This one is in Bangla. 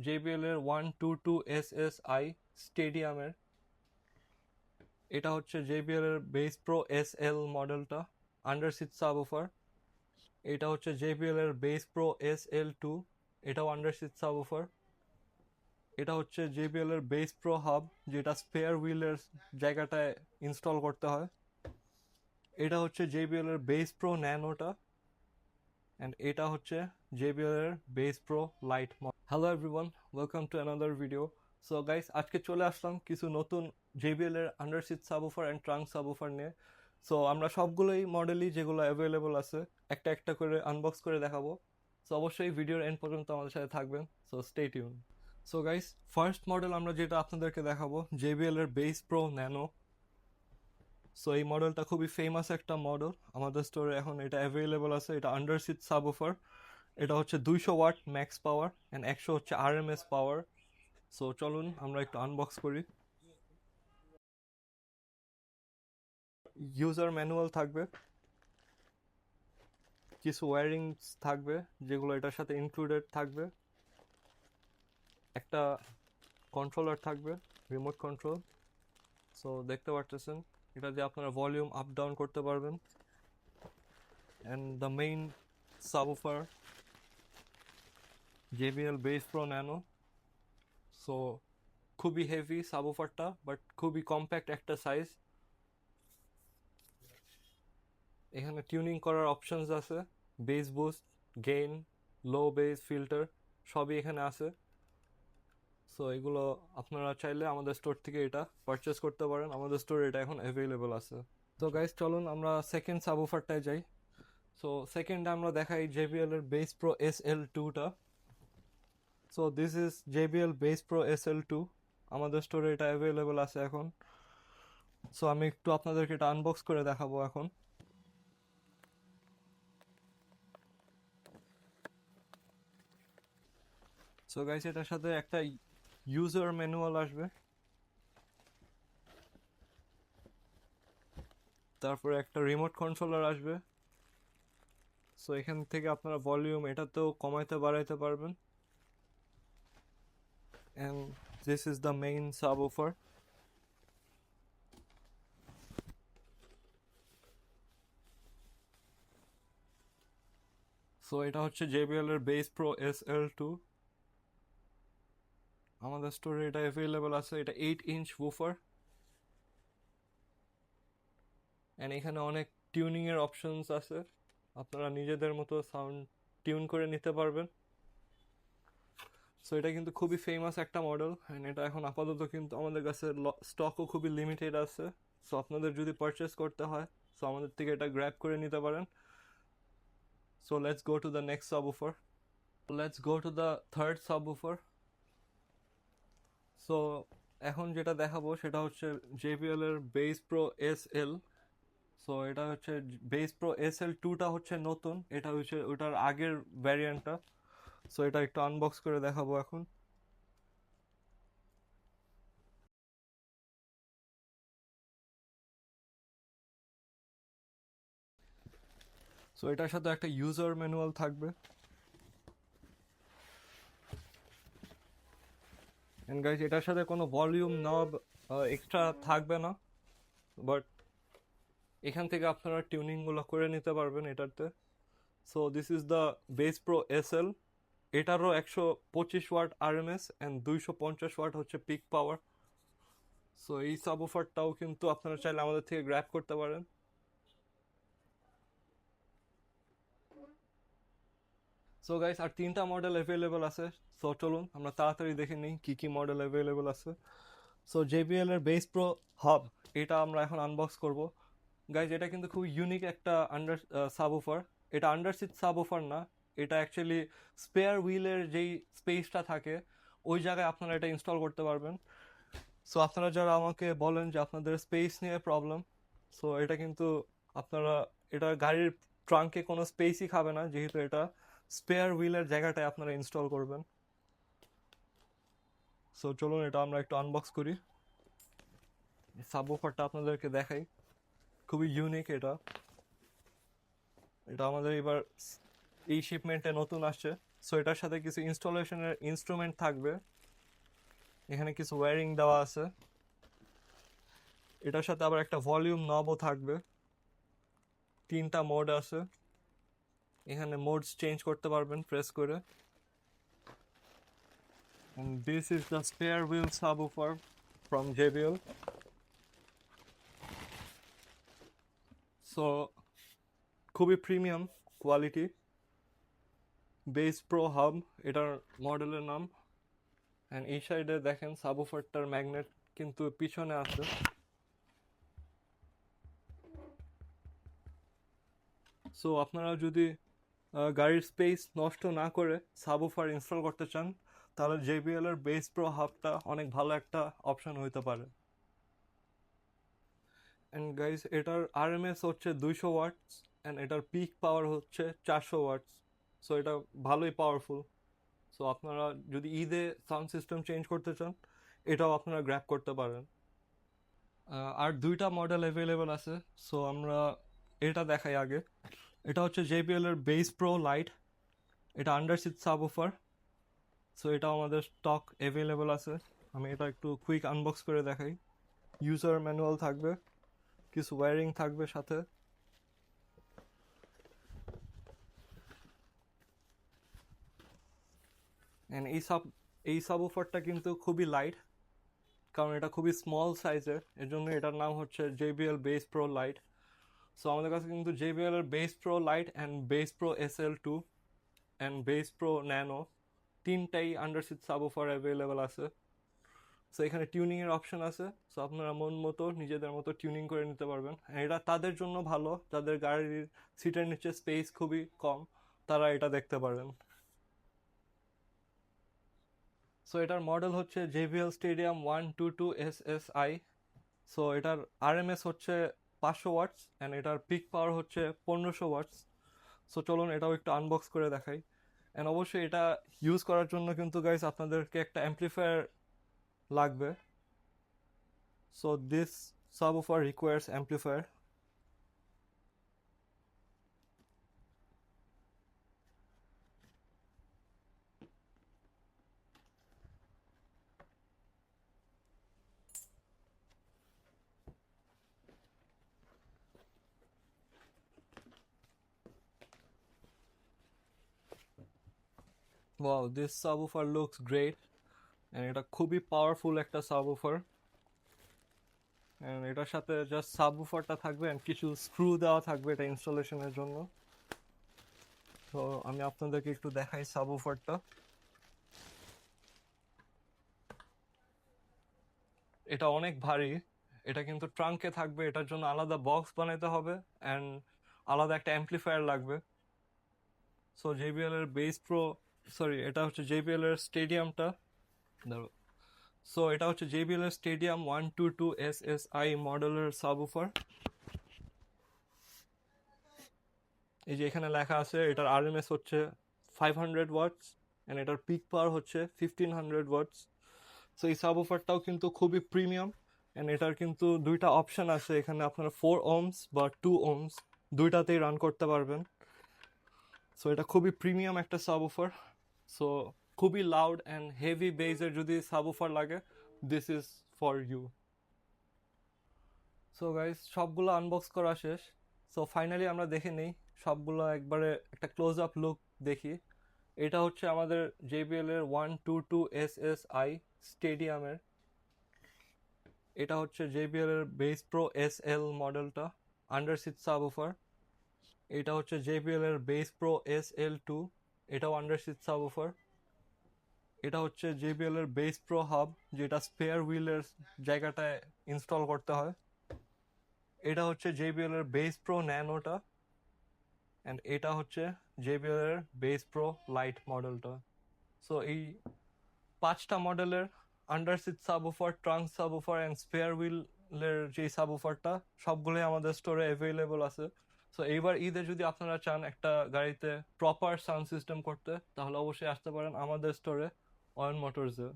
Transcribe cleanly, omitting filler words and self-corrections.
JBL এর 122SSI স্টেডিয়ামের। এটা হচ্ছে JBL এর বেস প্রো SL মডেলটা, আন্ডার সিট সাবউফার। এটা হচ্ছে JBL এর বেস প্রো SL2, এটাও আন্ডার সিট সাবউফার। এটা হচ্ছে JBL এর বেস প্রো হাব, যেটা স্পেয়ার হুইলের জায়গাটায় ইনস্টল করতে হয়। এটা হচ্ছে JBL এর বেস প্রো ন্যানোটা, অ্যান্ড এটা হচ্ছে JBL এর bass pro lite model. Hello everyone, welcome to another video. So guys, আজকে চলে আসলাম কিছু নতুন JBL এর under seat subwoofer and trunk subwoofer নিয়ে। সো আমরা সবগুলোই মডেলই যেগুলো অ্যাভেলেবল আছে একটা একটা করে আনবক্স করে দেখাবো। সো অবশ্যই ভিডিওর এন্ড পর্যন্ত আমাদের সাথে থাকবেন, so stay tune. So guys, first model আমরা যেটা আপনাদেরকে দেখাবো JBL এর বেস প্রো ন্যানো। সো এই মডেলটা খুবই ফেমাস একটা মডেল, আমাদের স্টোরে এখন এটা অ্যাভেলেবল আছে। এটা আন্ডার সিট সাবউফার। এটা হচ্ছে 200 ওয়াট ম্যাক্স পাওয়ার অ্যান্ড 100 হচ্ছে RMS পাওয়ার। সো চলুন আমরা একটু আনবক্স করি। ইউজার ম্যানুয়াল থাকবে, কিছু ওয়্যারিংস থাকবে যেগুলো এটার সাথে ইনক্লুডেড থাকবে, একটা কন্ট্রোলার থাকবে, রিমোট কন্ট্রোল। সো দেখতে পারতেছেন এটা দিয়ে আপনারা ভলিউম আপ ডাউন করতে পারবেন। And the main subwoofer JBL bass pro nano. So খুবই হেভি সাবউফারটা, বাট খুবই কম্প্যাক্ট একটা সাইজ। এখানে টিউনিং করার অপশনস আছে, বেস বুস্ট, গেইন, লো বেস, ফিল্টার সবই এখানে আছে। সো এগুলো আপনারা চাইলে আমাদের স্টোর থেকে এটা পারচেস করতে পারেন, আমাদের স্টোরে এটা এখন অ্যাভেলেবল আছে। তো গাইস, চলুন আমরা সেকেন্ড সাবউফারটায় যাই। সো সেকেন্ডে আমরা দেখাই JBL এর বেস প্রো SL2টা। So this is JBL bass pro SL2, আমাদের স্টোরে এটা অ্যাভেলেবল আছে এখন। সো আমি একটু আপনাদেরকে এটা আনবক্স করে দেখাবো এখন। সো গাইস, এটার সাথে একটা ইউজার ম্যানুয়াল আসবে, তারপরে একটা রিমোট কন্ট্রোলার আসবে। সো এখান থেকে আপনারা ভলিউম এটাতেও কমাইতে বাড়াইতে পারবেন। And this is the main subwoofer. So এটা হচ্ছে JBL এর বেস প্রো SL2, আমাদের স্টোরে এটা অ্যাভেলেবল আছে। এটা 8 ইঞ্চ উফার, অ্যান্ড এখানে অনেক টিউনিং এর অপশনস আছে, আপনারা নিজেদের মতো সাউন্ড টিউন করে নিতে পারবেন। সো এটা কিন্তু খুবই ফেমাস একটা মডেল, অ্যান্ড এটা এখন আপাতত কিন্তু আমাদের কাছে স্টকও খুবই লিমিটেড আছে। সো আপনাদের যদি পারচেস করতে হয়, সো আমাদের থেকে এটা গ্র্যাব করে নিতে পারেন। So let's go to the next subwoofer. Let's go to the third subwoofer. So এখন যেটা দেখাবো সেটা হচ্ছে JBL এর বেস প্রো SL। সো এটা হচ্ছে বেস প্রো SL2টা হচ্ছে নতুন, এটা হচ্ছে ওটার আগের ভ্যারিয়েন্টটা। সো এটা একটু আনবক্স করে দেখাবো এখন। সো এটার সাথে একটা ইউজার ম্যানুয়াল থাকবে, এন্ড গাইস এটার সাথে কোনো ভলিউম নব এক্সট্রা থাকবে না, বাট এখান থেকে আপনারা টিউনিংগুলো করে নিতে পারবেন এটাতে। So this is the base pro SL। এটারও 125 ওয়াট RMS অ্যান্ড 250 ওয়াট হচ্ছে পিক পাওয়ার। সো এই সাবউফারটাও কিন্তু আপনারা চাইলে আমাদের থেকে গ্র্যাব করতে পারেন। সো গাইস, আর তিনটা মডেল অ্যাভেলেবল আছে। সো চলুন আমরা তাড়াতাড়ি দেখে নিই কি কি মডেল অ্যাভেলেবল আছে। সো JBL এর বেস প্রো হাব, এটা আমরা এখন আনবক্স করব। গাইজ, এটা কিন্তু খুব ইউনিক একটা আন্ডার সাবউফার। এটা আন্ডার সিট সাবউফার না, এটা অ্যাকচুয়ালি স্পেয়ার হুইলের যেই স্পেসটা থাকে ওই জায়গায় আপনারা এটা ইনস্টল করতে পারবেন। সো আপনারা যারা আমাকে বলেন যে আপনাদের স্পেস নিয়ে প্রবলেম, সো এটা কিন্তু আপনারা, এটা গাড়ির ট্রাঙ্কে কোনো স্পেসই খাবে না, যেহেতু এটা স্পেয়ার হুইলের জায়গাটায় আপনারা ইনস্টল করবেন। সো চলুন এটা আমরা একটু আনবক্স করি, সাবউফারটা আপনাদেরকে দেখাই। খুবই ইউনিক এটা, এটা আমাদের এবার এই শিপমেন্টে নতুন আসছে। সো এটার সাথে কিছু ইনস্টলেশনের ইনস্ট্রুমেন্ট থাকবে, এখানে কিছু ওয়্যারিং দেওয়া আছে। এটার সাথে আবার একটা ভলিউম নবও থাকবে, 3টা মোড আছে, এখানে মোডস চেঞ্জ করতে পারবেন প্রেস করে। And this is the spare wheel subwoofer from JBL. So খুবই premium quality, base pro hub এটার মডেলের নাম। অ্যান্ড এই সাইডে দেখেন সাবউফারটার ম্যাগনেট কিন্তু পিছনে আছে। সো আপনারা যদি গাড়ির স্পেস নষ্ট না করে সাবউফার ইনস্টল করতে চান, তাহলে JBL এর বেস প্রো হাবটা অনেক ভালো একটা অপশন হইতে পারে। অ্যান্ড গাইজ এটার RMS হচ্ছে 200 ওয়াটস অ্যান্ড এটার পিক পাওয়ার হচ্ছে 400 ওয়াটস। সো এটা ভালোই পাওয়ারফুল। সো আপনারা যদি ঈদে সাউন্ড সিস্টেম চেঞ্জ করতে চান, এটাও আপনারা গ্র্যাব করতে পারেন। আর 2টা মডেল অ্যাভেলেবেল আছে, সো আমরা এটা দেখাই আগে। এটা হচ্ছে JBL এর বেস প্রো লাইট, এটা আন্ডার সিট সাবউফার। সো এটাও আমাদের স্টক অ্যাভেলেবেল আছে। আমি এটা একটু কুইক আনবক্স করে দেখাই। ইউজার ম্যানুয়াল থাকবে, কিছু ওয়্যারিং থাকবে সাথে। অ্যান্ড এই সাবউফারটা কিন্তু খুবই লাইট, কারণ এটা খুবই স্মল সাইজের, এর জন্য এটার নাম হচ্ছে JBL bass pro lite. So আমাদের কাছে কিন্তু JBL এর bass pro lite and bass pro SL2 and bass pro nano 3টাই আন্ডার সিট সাবউফার অ্যাভেলেবেল আছে। সো এখানে টিউনিংয়ের অপশন আছে, সো আপনারা মন মতো নিজেদের মতো টিউনিং করে নিতে পারবেন। এটা তাদের জন্য ভালো যাদের গাড়ির সিটের নিচে স্পেস খুবই কম, তারা এটা দেখতে পারেন। সো এটার মডেল হচ্ছে JBL Stadium 122SSI। সো এটার RMS হচ্ছে 500 ওয়াটস অ্যান্ড এটার পিক পাওয়ার হচ্ছে 1500 ওয়াটস। সো চলুন এটাও একটু আনবক্স করে দেখাই। অ্যান্ড অবশ্যই এটা ইউজ করার জন্য কিন্তু গাইস আপনাদেরকে একটা অ্যাম্পলিফায়ার লাগবে। So this subwoofer requires amplifier. Wow, this subwoofer looks great and এটা খুবই পাওয়ারফুল একটা সাবউফার। অ্যান্ড এটার সাথে জাস্ট সাবউফারটা থাকবে অ্যান্ড কিছু স্ক্রু দেওয়া থাকবে এটা ইনস্টলেশনের জন্য। তো আমি আপনাদেরকে একটু দেখাই সাবউফারটা। এটা অনেক ভারী, এটা কিন্তু ট্রাঙ্কে থাকবে, এটার জন্য আলাদা বক্স বানাইতে হবে অ্যান্ড আলাদা একটা অ্যাম্পলিফায়ার লাগবে। সো JBL এর বেস প্রো, সরি এটা হচ্ছে JBL এর স্টেডিয়ামটা। সো এটা হচ্ছে JBL এর স্টেডিয়াম 122SSI মডেলের সাবউফার। এই যে এখানে লেখা আছে এটার RMS হচ্ছে 500 ওয়াটস অ্যান্ড এটার পিক পাওয়ার হচ্ছে 1500 ওয়াটস। সো এই সাবউফারটাও কিন্তু খুবই প্রিমিয়াম অ্যান্ড এটার কিন্তু 2টা অপশন আছে, এখানে আপনারা 4 ohms বা 2 ohms দুইটাতেই রান করতে পারবেন। সো এটা খুবই প্রিমিয়াম একটা সাবউফার। সো খুবই লাউড অ্যান্ড হেভি বেজের যদি সাবউফার লাগে, this is for you. So guys সবগুলো আনবক্স করা শেষ। সো ফাইনালি আমরা দেখে নিই সবগুলো একবারে একটা ক্লোজ আপ লুক দেখি। এটা হচ্ছে আমাদের JBL এর 122SSI স্টেডিয়ামের। এটা হচ্ছে JBL এর বেস প্রো SL মডেলটা, আন্ডার সিট সাবউফার। এটা হচ্ছে JBL এর বেস প্রো SL2, এটাও আন্ডার সিট সাবউফার। এটা হচ্ছে JBL এর বেস প্রো হাব, যেটা স্পেয়ার হুইলের জায়গাটায় ইনস্টল করতে হয়। এটা হচ্ছে JBL এর বেস প্রো ন্যানোটা অ্যান্ড এটা হচ্ছে JBL এর বেস প্রো লাইট মডেলটা। সো এই 5টা মডেলের under seat subwoofer, trunk subwoofer and spare হুইলের যে সাবউফারটা, সবগুলোই আমাদের স্টোরে অ্যাভেলেবল আছে। সো এইবার ঈদে যদি আপনারা চান একটা গাড়িতে প্রপার সাউন্ড সিস্টেম করতে, তাহলে অবশ্যই আসতে পারেন আমাদের স্টোরে, অয়ন মোটরসে।